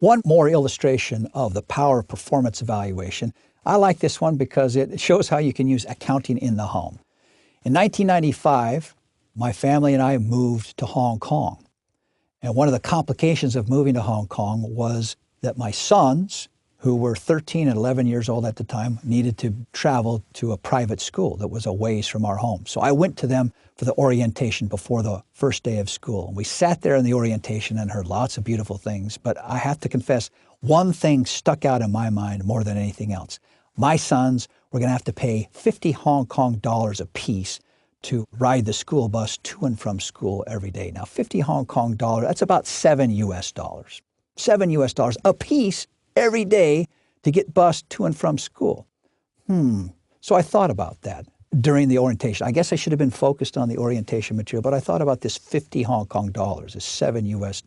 One more illustration of the power of performance evaluation. I like this one because it shows how you can use accounting in the home. In 1995, my family and I moved to Hong Kong. And one of the complications of moving to Hong Kong was that my sons, who were 13 and 11 years old at the time, needed to travel to a private school that was a ways from our home. So I went to them for the orientation before the first day of school. We sat there in the orientation and heard lots of beautiful things, but I have to confess, one thing stuck out in my mind more than anything else. My sons were going to have to pay 50 Hong Kong dollars apiece to ride the school bus to and from school every day. Now, 50 Hong Kong dollars, that's about $7 US. $7 US a piece every day to get bused to and from school. So I thought about that during the orientation. I guess I should have been focused on the orientation material, but I thought about this 50 Hong Kong dollars, this $7 US,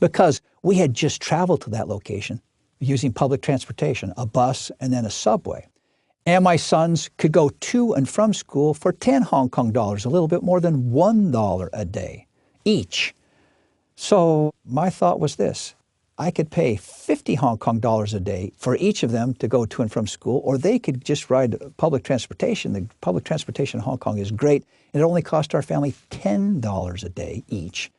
because we had just traveled to that location using public transportation, a bus and then a subway. And my sons could go to and from school for 10 Hong Kong dollars, a little bit more than $1 a day each. So my thought was this: I could pay 50 Hong Kong dollars a day for each of them to go to and from school, or they could just ride public transportation. The public transportation in Hong Kong is great, and it only cost our family $10 a day each.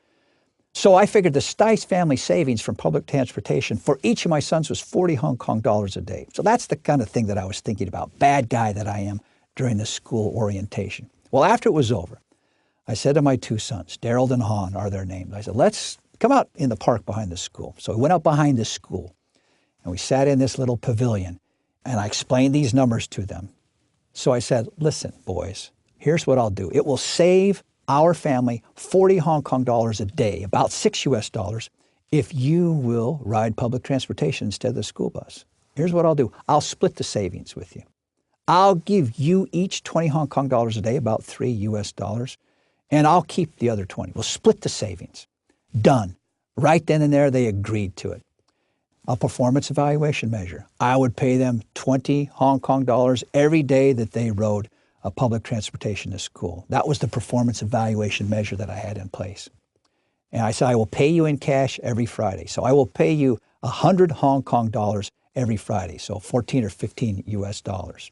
So I figured the Stice family savings from public transportation for each of my sons was 40 Hong Kong dollars a day. So that's the kind of thing that I was thinking about, bad guy that I am, during the school orientation. Well, after it was over, I said to my two sons, Daryl and Han are their names, I said, let's come out in the park behind the school. So we went out behind the school, and we sat in this little pavilion, and I explained these numbers to them. So I said, listen, boys, here's what I'll do. It will save our family 40 Hong Kong dollars a day, about $6 US, if you will ride public transportation instead of the school bus. Here's what I'll do. I'll split the savings with you. I'll give you each 20 Hong Kong dollars a day, about $3 US, and I'll keep the other 20. We'll split the savings. Done. Right then and there, they agreed to it. A performance evaluation measure. I would pay them 20 Hong Kong dollars every day that they rode a public transportation to school. That was the performance evaluation measure that I had in place. And I said, I will pay you in cash every Friday. So I will pay you 100 Hong Kong dollars every Friday, so 14 or 15 US dollars.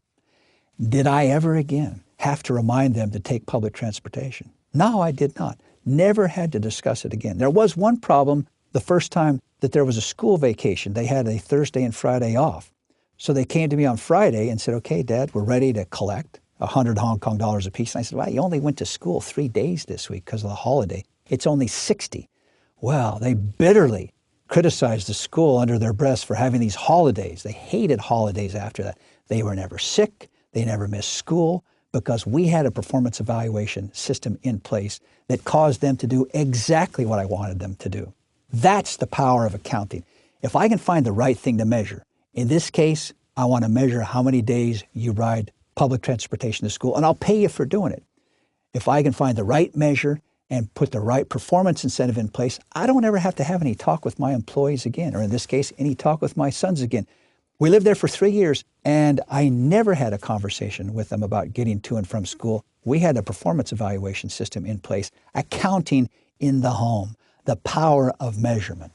Did I ever again have to remind them to take public transportation? No, I did not. Never had to discuss it again. There was one problem the first time that there was a school vacation. They had a Thursday and Friday off. So they came to me on Friday and said, okay, Dad, we're ready to collect 100 Hong Kong dollars a piece. And I said, well, you only went to school 3 days this week because of the holiday. It's only 60. Well, they bitterly criticized the school under their breath for having these holidays. They hated holidays after that. They were never sick. They never missed school because we had a performance evaluation system in place that caused them to do exactly what I wanted them to do. That's the power of accounting. If I can find the right thing to measure, in this case, I want to measure how many days you ride public transportation to school, and I'll pay you for doing it. If I can find the right measure and put the right performance incentive in place, I don't ever have to have any talk with my employees again, or in this case, any talk with my sons again. We lived there for 3 years, and I never had a conversation with them about getting to and from school. We had a performance evaluation system in place, accounting in the home, the power of measurement.